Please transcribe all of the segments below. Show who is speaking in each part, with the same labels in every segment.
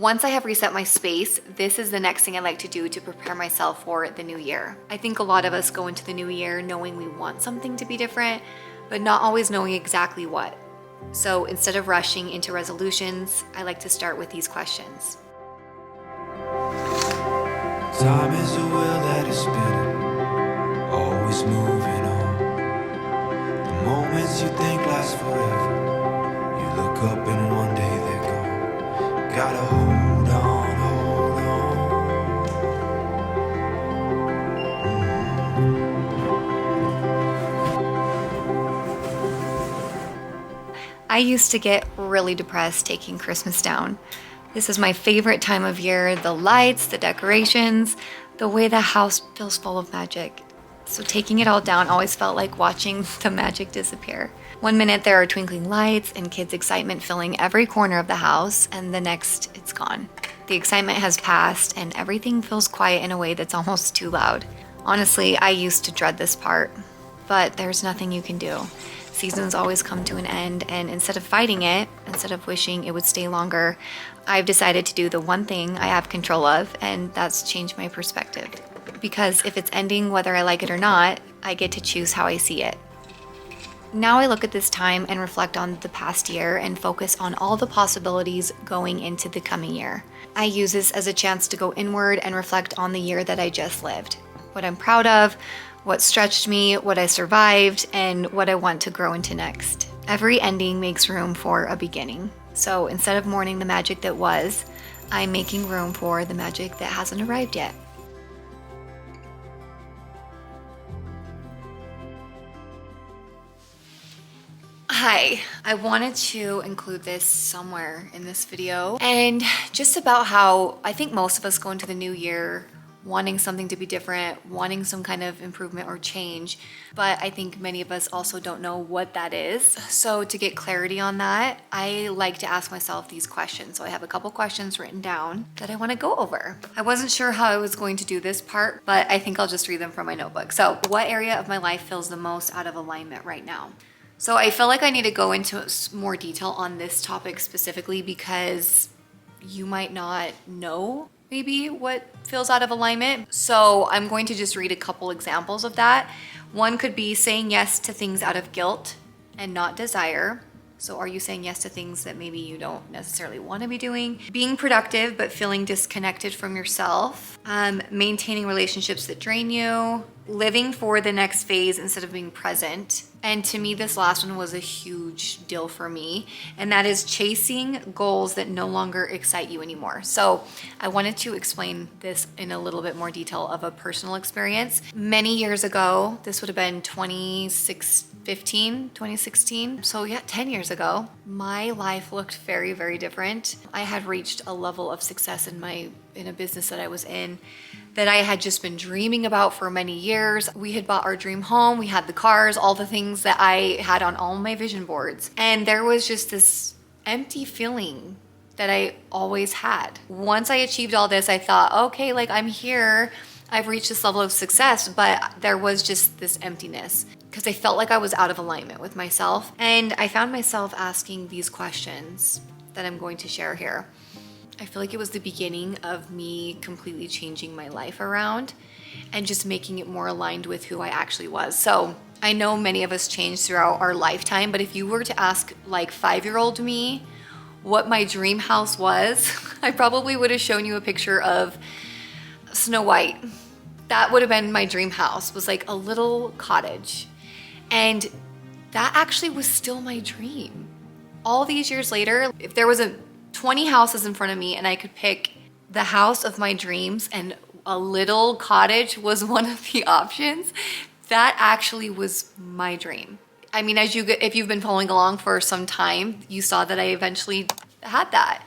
Speaker 1: Once I have reset my space, this is the next thing I like to do to prepare myself for the new year. I think a lot of us go into the new year knowing we want something to be different, but not always knowing exactly what. So instead of rushing into resolutions, I like to start with these questions.
Speaker 2: Time is a wheel that is spinning, always moving on. The moments you think last forever, you look up and one day they're gone. Gotta hold on, hold on.
Speaker 1: I used to get really depressed taking Christmas down. This is my favorite time of year. The lights, the decorations, the way the house feels full of magic. So taking it all down always felt like watching the magic disappear. One minute there are twinkling lights and kids' excitement filling every corner of the house, and the next it's gone. The excitement has passed and everything feels quiet in a way that's almost too loud. Honestly, I used to dread this part, but there's nothing you can do. Seasons always come to an end, and instead of fighting it, instead of wishing it would stay longer, I've decided to do the one thing I have control of, and that's change my perspective. Because if it's ending whether I like it or not, I get to choose how I see it. Now I look at this time and reflect on the past year and focus on all the possibilities going into the coming year. I use this as a chance to go inward and reflect on the year that I just lived. What I'm proud of, what stretched me, what I survived, and what I want to grow into next. Every ending makes room for a beginning. So instead of mourning the magic that was, I'm making room for the magic that hasn't arrived yet. Hi, I wanted to include this somewhere in this video, and just about how I think most of us go into the new year wanting something to be different, wanting some kind of improvement or change, but I think many of us also don't know what that is. So to get clarity on that, I like to ask myself these questions. So I have a couple questions written down that I want to go over. I wasn't sure how I was going to do this part, but I think I'll just read them from my notebook. So what area of my life feels the most out of alignment right now? So I feel like I need to go into more detail on this topic specifically because you might not know maybe what feels out of alignment. So I'm going to just read a couple examples of that. One could be saying yes to things out of guilt and not desire. So are you saying yes to things that maybe you don't necessarily want to be doing? Being productive but feeling disconnected from yourself. Maintaining relationships that drain you. Living for the next phase instead of being present. And to me, this last one was a huge deal for me. And that is chasing goals that no longer excite you anymore. So I wanted to explain this in a little bit more detail of a personal experience. Many years ago, this would have been 2016. So yeah, 10 years ago, my life looked very, very different. I had reached a level of success in a business that I was in that I had just been dreaming about for many years. We had bought our dream home, we had the cars, all the things that I had on all my vision boards. And there was just this empty feeling that I always had. Once I achieved all this, I thought, okay, like I'm here, I've reached this level of success, but there was just this emptiness because I felt like I was out of alignment with myself. And I found myself asking these questions that I'm going to share here. I feel like it was the beginning of me completely changing my life around and just making it more aligned with who I actually was. So I know many of us change throughout our lifetime, but if you were to ask like 5-year-old me what my dream house was, I probably would have shown you a picture of Snow White. That would have been my dream house, was like a little cottage. And that actually was still my dream. All these years later, if there was 20 houses in front of me and I could pick the house of my dreams and a little cottage was one of the options, that actually was my dream. I mean, if you've been following along for some time, you saw that I eventually had that.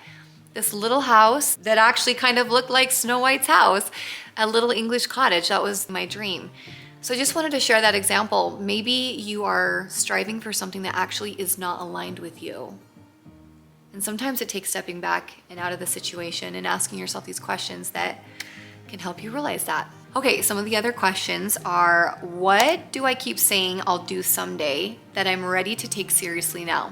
Speaker 1: This little house that actually kind of looked like Snow White's house, a little English cottage, that was my dream. So I just wanted to share that example. Maybe you are striving for something that actually is not aligned with you. And sometimes it takes stepping back and out of the situation and asking yourself these questions that can help you realize that. Okay, some of the other questions are, what do I keep saying I'll do someday that I'm ready to take seriously now?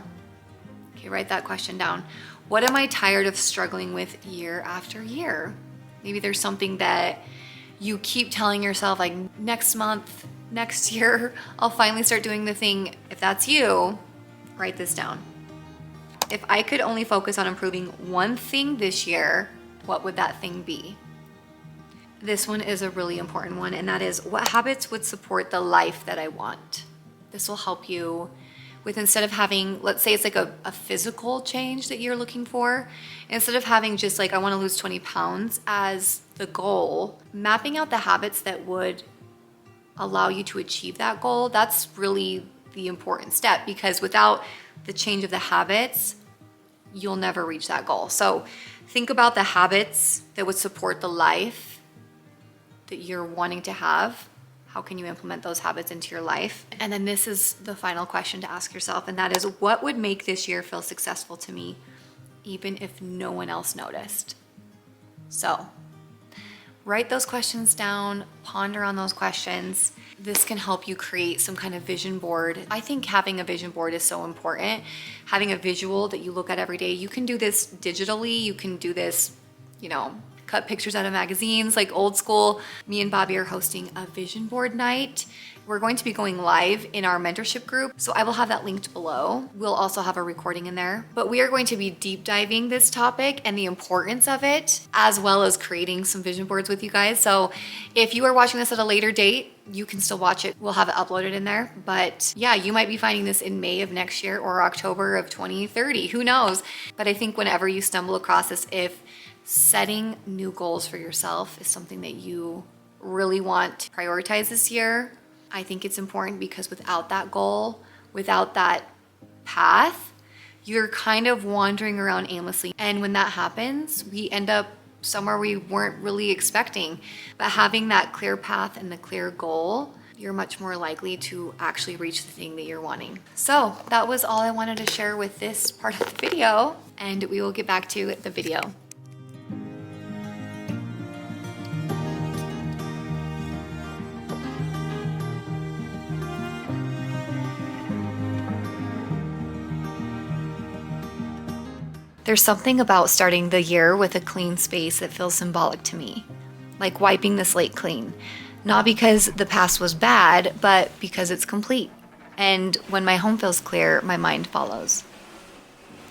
Speaker 1: Okay, write that question down. What am I tired of struggling with year after year? Maybe there's something that you keep telling yourself, like, next month, next year, I'll finally start doing the thing. If that's you, write this down. If I could only focus on improving one thing this year, what would that thing be? This one is a really important one, and that is, what habits would support the life that I want? This will help you with, instead of having, let's say it's like a physical change that you're looking for, instead of having just like, I want to lose 20 pounds as the goal, mapping out the habits that would allow you to achieve that goal. That's really the important step, because without the change of the habits, you'll never reach that goal. So think about the habits that would support the life that you're wanting to have. How can you implement those habits into your life? And then this is the final question to ask yourself, and that is, what would make this year feel successful to me, even if no one else noticed? So write those questions down, ponder on those questions. This can help you create some kind of vision board. I think having a vision board is so important. Having a visual that you look at every day. You can do this digitally. You can do this, cut pictures out of magazines, like old school. Me and Bobby are hosting a vision board night. We're going to be going live in our mentorship group, so I will have that linked below. We'll also have a recording in there, but we are going to be deep diving this topic and the importance of it, as well as creating some vision boards with you guys. So if you are watching this at a later date, you can still watch it. We'll have it uploaded in there, but yeah, you might be finding this in May of next year or October of 2030, who knows? But I think whenever you stumble across this, if setting new goals for yourself is something that you really want to prioritize this year, I think it's important, because without that goal, without that path, you're kind of wandering around aimlessly. And when that happens, we end up somewhere we weren't really expecting. But having that clear path and the clear goal, you're much more likely to actually reach the thing that you're wanting. So that was all I wanted to share with this part of the video, and we will get back to the video. There's something about starting the year with a clean space that feels symbolic to me, like wiping the slate clean. Not because the past was bad, but because it's complete. And when my home feels clear, my mind follows.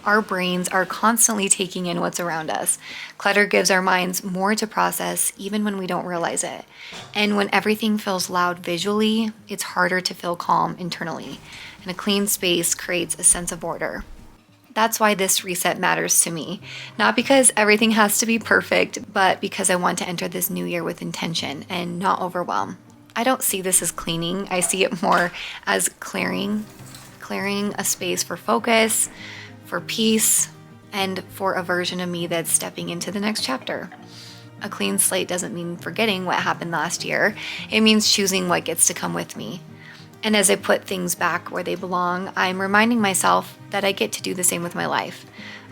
Speaker 1: Our brains are constantly taking in what's around us. Clutter gives our minds more to process, even when we don't realize it. And when everything feels loud visually, it's harder to feel calm internally. And a clean space creates a sense of order. That's why this reset matters to me. Not because everything has to be perfect, but because I want to enter this new year with intention and not overwhelm. I don't see this as cleaning. I see it more as clearing a space for focus, for peace, and for a version of me that's stepping into the next chapter. A clean slate doesn't mean forgetting what happened last year. It means choosing what gets to come with me. And as I put things back where they belong, I'm reminding myself that I get to do the same with my life.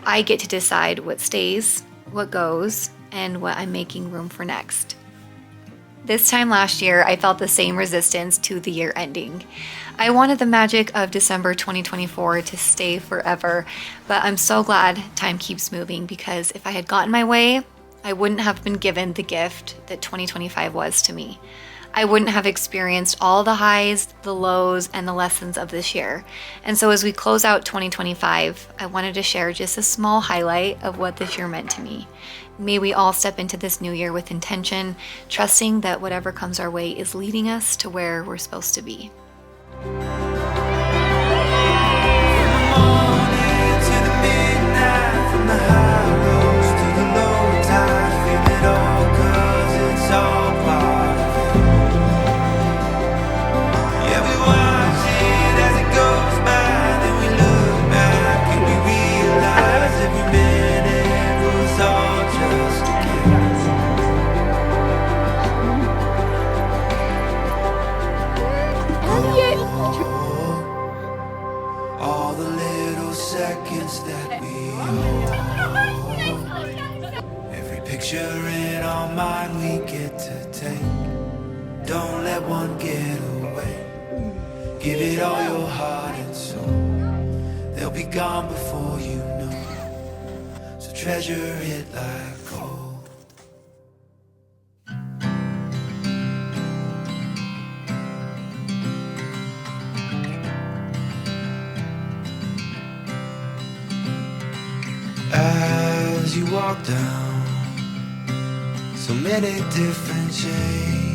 Speaker 1: I get to decide what stays, what goes, and what I'm making room for next. This time last year, I felt the same resistance to the year ending. I wanted the magic of December 2024 to stay forever, but I'm so glad time keeps moving, because if I had gotten my way, I wouldn't have been given the gift that 2025 was to me. I wouldn't have experienced all the highs, the lows, and the lessons of this year. And so as we close out 2025, I wanted to share just a small highlight of what this year meant to me. May we all step into this new year with intention, trusting that whatever comes our way is leading us to where we're supposed to be.
Speaker 2: All the little seconds that we hold, every picture in our mind we get to take. Don't let one get away. Give it all your heart and soul. They'll be gone before you know. treasure it like gold. As you walk down so many different chains,